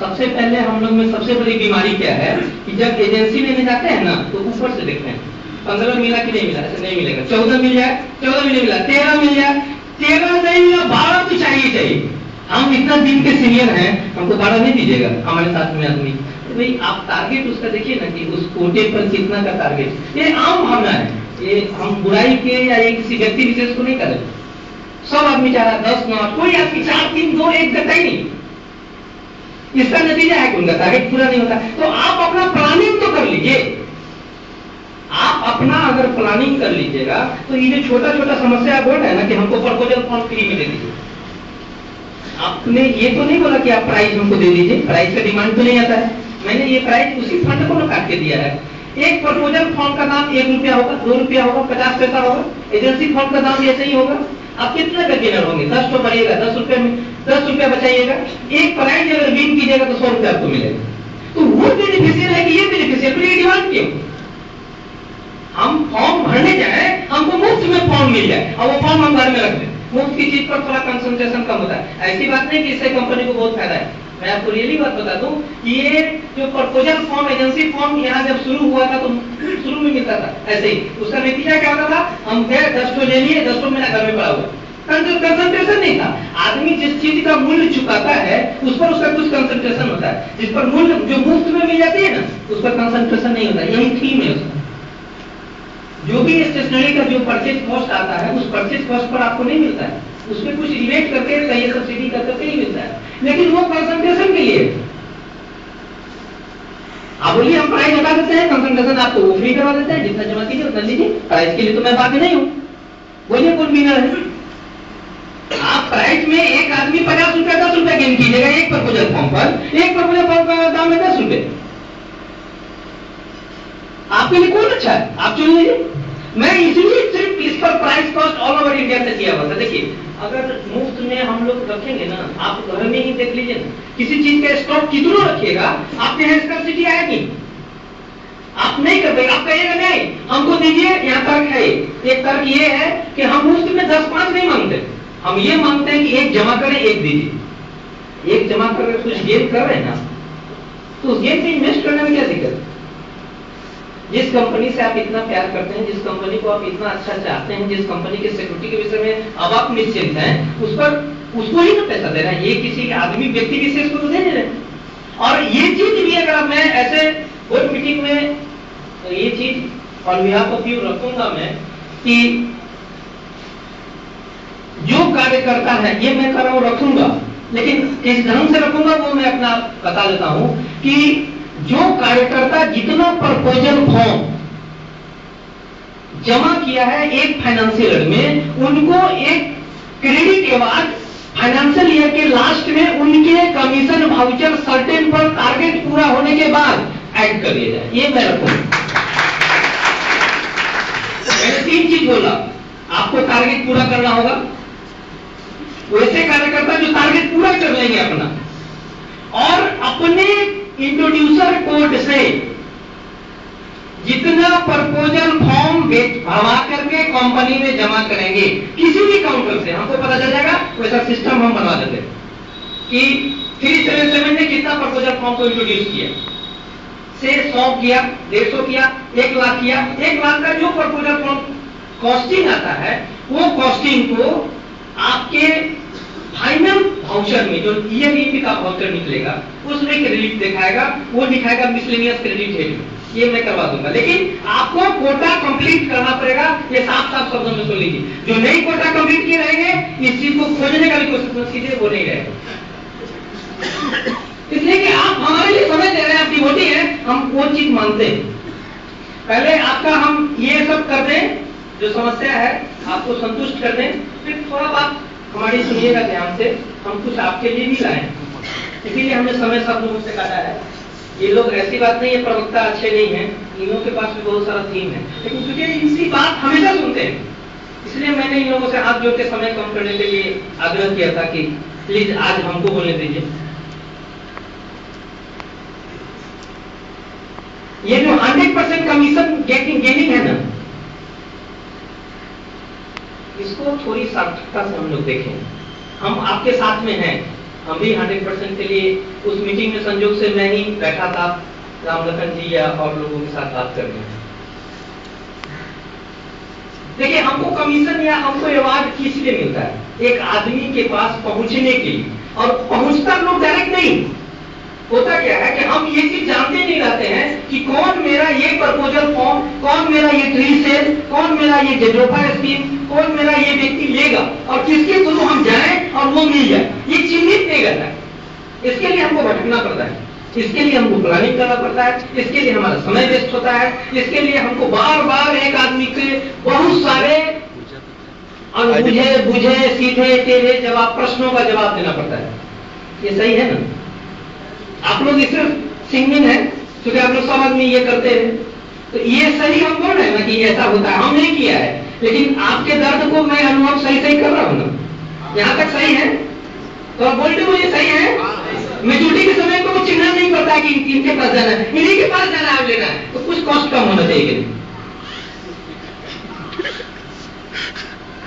सबसे पहले हम लोग में सबसे बड़ी बीमारी क्या है कि जब एजेंसी लेने जाते हैं ना तो ऊपर से देखते हैं 15 मिला कि नहीं मिला, ऐसे नहीं मिलेगा। 14 मिल जाए, 14 भी नहीं मिला, 13 मिल जाए, 13 नहीं मिला, 12 तो चाहिए। हम इतना दिन के सीनियर हैं, हमको 12 नहीं दीजिएगा हमारे साथ में आदमी। तो भाई आप टारगेट उसका देखिए ना कि उस कोटे पर कितना का टारगेट। ये आम भावना है, ये हम बुराई के या एक किसी व्यक्ति विशेष को नहीं करें। सब आदमी चाह रहा 10 9, कोई आपकी 4 3 2 1 करता ही नहीं। इसका नतीजा है कि उनका टारगेट पूरा नहीं होता। तो आप अपना प्लानिंग तो कर लीजिए। आप अपना अगर प्लानिंग कर लीजिएगा तो ये जो छोटा छोटा समस्या बोल रहे हैं ना कि हमको प्रपोजल फॉर्म फ्री में दे दीजिए, आपने ये तो नहीं बोला कि आप प्राइस हमको दे दीजिए, प्राइस का डिमांड तो नहीं आता है। मैंने ये प्राइस उसी फंड को ना काट के दिया है। एक प्रपोजल फॉर्म का दाम 1 रुपया होगा, 2 रुपया होगा, 50 पैसा होगा। एजेंसी फॉर्म का दाम ऐसे ही होगा। आप कितना का गेनर होंगे? 10 तो बढ़िएगा, 10 रुपया में 10 रुपया बचाइएगा। एक प्राइज अगर विन कीजिएगा तो 100 रुपया आपको मिलेगा। तो वो बेनिफिशियल है कि ये बेनिफिशियल, फिर ये डिमांड क्यों? हम फॉर्म भरने जाए, हमको मुफ्त में फॉर्म मिल जाए और वो फॉर्म हम घर में रख दें। मुफ्त की चीज पर थोड़ा कंसंट्रेशन कम होता है। ऐसी बात नहीं कि इससे कंपनी को बहुत फायदा है। मैं आपको रियली बात बता दूं कि ये जो प्रपोजल फॉर्म, एजेंसी फॉर्म यहाँ जब शुरू हुआ था तो शुरू में मिलता था ऐसे ही। उसका नतीजा क्या होता था? हम गए 10 तो ले लिए, 10 तो मेरा घर में पड़ा हुआ। कंसंट्रेशन नहीं था। आदमी जिस चीज का मूल्य चुकाता है उस पर उसका कुछ कंसंट्रेशन होता है। जिस पर मूल्य जो मुफ्त में मिल जाती है ना उस पर कंसंट्रेशन नहीं होता। यही थीम है उसका। जो भी स्टेशनरी का जो परचेज कॉस्ट आता है उस परचेज कॉस्ट पर आपको नहीं मिलता है, उसमें कुछ रिबेट करके कहीं सब्सिडी करके ही मिलता है, लेकिन वो कंसंट्रेशन के लिए। आप बोलिए हम प्राइस हटा देते हैं, कंसंट्रेशन आपको वो फ्री करवा देते हैं, जितना जमा कीजिए उतना लीजिए। प्राइस के लिए तो मैं बाकी नहीं हूँ। बोलिए कौन विनर है? आप प्राइस में एक आदमी 50 रुपया 10 रुपया गेन कीजिएगा एक प्रपोजल फॉर्म पर। एक प्रपोजल फॉर्म का दाम है 10 रुपये। आपके लिए कौन अच्छा है? आप चुन लीजिए। मैं इसलिए सिर्फ इस पर price cost all over India से किया हुआ था। देखिए अगर मुफ्त में हम लोग रखेंगे ना, आप घर में ही देख लीजिए ना, किसी चीज का स्टॉक कितना रखिएगा आपके यहाँ स्कैर्सिटी आएगी। आप नहीं कर पाएंगे, आप कहिएगा नहीं हमको दीजिए। यहाँ तर्क है, एक तर्क ये है कि हम मुफ्त में 10-5 नहीं मांगते, हम ये मांगते हैं कि एक जमा करें एक दीजिए। एक जमा कर कुछ गेन कर रहे हैं ना तो उस गेन में इन्वेस्ट करने में क्या दिक्कत? जिस कंपनी से आप इतना प्यार करते हैं, जिस कंपनी को आप इतना अच्छा चाहते हैं, जिस कंपनी के सिक्योरिटी के विषय में अब आप निश्चिंत हैं, उस पर उसको ही तो पैसा दे रहे हैं। ये किसी आदमी व्यक्ति विशेष को तो दे रहे हैं। और ये चीज भी अगर मैं ऐसे बोर्ड मीटिंग में तो ये चीज ऑन बिहाफ ऑफ यू रखूंगा मैं कि जो कार्यकर्ता है ये मैं कर रहा हूं रखूंगा, लेकिन किस ढंग से रखूंगा वो मैं अपना बता देता हूं कि जो कार्यकर्ता जितना प्रपोजल फॉर्म जमा किया है एक फाइनेंशियल में, उनको एक क्रेडिट अवार्ड फाइनेंशियल ईयर के लास्ट में उनके कमीशन वाउचर सर्टेन पर टारगेट पूरा होने के बाद ऐड कर दिया जाए। ये मैं रखूंगा। मैंने 3 चीज बोला, आपको टारगेट पूरा करना होगा। वैसे कार्यकर्ता जो टारगेट पूरा कर लेंगे अपना, और अपने इंट्रोड्यूसर कोड से जितना प्रपोजल फॉर्म भरवा करके कंपनी में जमा करेंगे, किसी भी काउंटर से हमको पता चल जाएगा, वैसा सिस्टम हम बनवा देते कि 377 ने कितना प्रपोजल फॉर्म को इंट्रोड्यूस किया, से 100 किया, 150 किया, 1 लाख किया। 1 लाख का जो प्रपोजल फॉर्म कॉस्टिंग आता है वो कॉस्टिंग को आपके फाइनल वाउचर में जो ईयर एंड का वाउचर निकलेगा उसमें क्रेडिट दिखाएगा, वो दिखाएगा मिसलेनियस क्रेडिट हेड। ये मैं करवा दूंगा, लेकिन आपको कोटा कंप्लीट करना पड़ेगा। ये साफ साफ शब्दों में सुन लीजिए, जो नहीं कोटा कंप्लीट किए रहेंगे इस चीज को खोजने का भी कोशिश मत कीजिए, वो नहीं रहेगा। इसलिए कि आप हमारे लिए समय दे रहे हैं, आप डिवोटी हैं, हम वो चीज मानते हैं। पहले आपका हम ये सब कर दें, जो समस्या है आपको संतुष्ट कर दें, फिर थोड़ा बात हमारी सुनिएगा ध्यान से। हम कुछ आपके लिए भी लाए, इसीलिए हमने समय सब लोगों से काटा है। ये लोग ऐसी बात नहीं है प्रवक्ता अच्छे नहीं हैं, इनों के पास भी बहुत सारा थीम है, लेकिन क्योंकि इनकी बात हमेशा सुनते हैं, इसलिए मैंने इन लोगों से हाथ जोड़ के समय कम करने के लिए आग्रह किया था कि प्लीज आज हमको बोलने दीजिए। ये जो 100% कमीशन गेनिंग है ना, इसको थोड़ी सार्थकता से हम लोग देखें। हम आपके साथ में हैं, हम भी 100% के लिए उस मीटिंग में संयोग से मैं ही बैठा था, रामलखन जी या और लोगों के साथ बात करने। देखिए, हमको कमीशन या हमको अवार्ड किस लिए मिलता है? एक आदमी के पास पहुंचने के लिए, और पहुंचता लोग डायरेक्ट नहीं। होता क्या है कि हम ये चीज जानते नहीं रहते हैं कि कौन मेरा ये प्रपोजल फॉर्म, कौन मेरा ये ट्री सेल, कौन मेरा ये जेड्रोफा स्कीम, कौन मेरा ये व्यक्ति लेगा, और किसके थ्रू हम जाएं और वो मिल जाए, ये चिन्हित नहीं करता है। इसके लिए हमको भटकना पड़ता है, इसके लिए हमको प्लानिंग करना पड़ता है, इसके लिए हमारा समय वेस्ट होता है, इसके लिए हमको बार बार एक आदमी के बहुत सारे बुझे सीधे टेढ़े जवाब, प्रश्नों का जवाब देना पड़ता है। ये सही है ना? आप लोग सिर्फ सिंगिंग है, क्योंकि आप लोग सब आदमी ये करते हैं, तो ये सही हम बोल रहे हैं ना कि ऐसा होता है, हम नहीं किया है, लेकिन आपके दर्द को मैं अनुभव सही सही कर रहा हूं ना, यहाँ तक सही है? तो आप बोलते मुझे सही है। मेजोरिटी के समय को वो चिन्ह नहीं पड़ता कि इनके पास जाना है, इन्हीं के पास जाना है, लेना है, तो कुछ कॉस्ट कम होना चाहिए।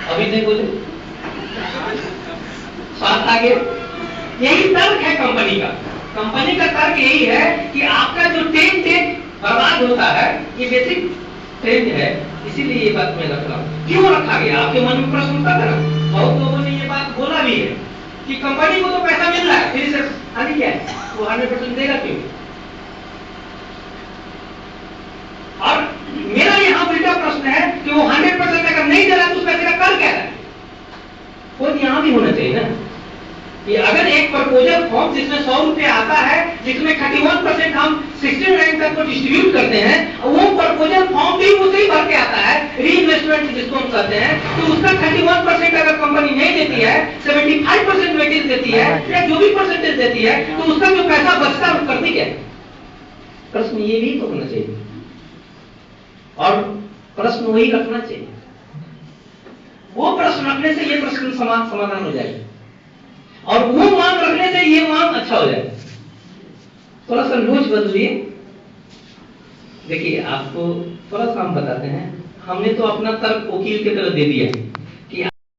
अभी नहीं बोले, साथ आगे यही तर्क है कंपनी का। कंपनी का तर्क यही है कि आपका जो टेक बर्बाद होता है, ये बेसिक ट्रेंड है, इसीलिए ये बात मैं रख रहा हूं। क्यों रखा गया? आपके मन में प्रश्न उठता था ना, बहुत लोगों ने ये बात बोला भी है कि कंपनी को तो पैसा मिल रहा है, फिर से हानि क्या है? वो 100% देगा क्यों? और मेरा यहाँ उल्टा प्रश्न है कि वो 100% अगर नहीं दे रहा तो उस पैसे का कर क्या है? वो यहाँ भी होना चाहिए ना कि अगर एक प्रपोजल फॉर्म जिसमें 100 रुपए आता है, जिसमें 31% हम 16 रैंक तक को डिस्ट्रीब्यूट करते हैं, वो प्रपोजल फॉर्म भी उसे ही भर के आता है, री इन्वेस्टमेंट जिसको हम कहते हैं, तो उसका 31% अगर कंपनी नहीं देती है, 75% वेटेज देती है या जो भी परसेंटेज देती है, तो उसका जो पैसा बचता है वो करती क्या? प्रश्न ये भी तो होना चाहिए, और प्रश्न वही रखना चाहिए। वो प्रश्न रखने से ये प्रश्न समाधान हो जाएगा, और वो मांग रखने से ये मांग अच्छा हो जाएगा। थोड़ा सा लूज बदलिए। देखिए, आपको थोड़ा सा हम बताते हैं, हमने तो अपना तर्क वकील की तरह दे दिया,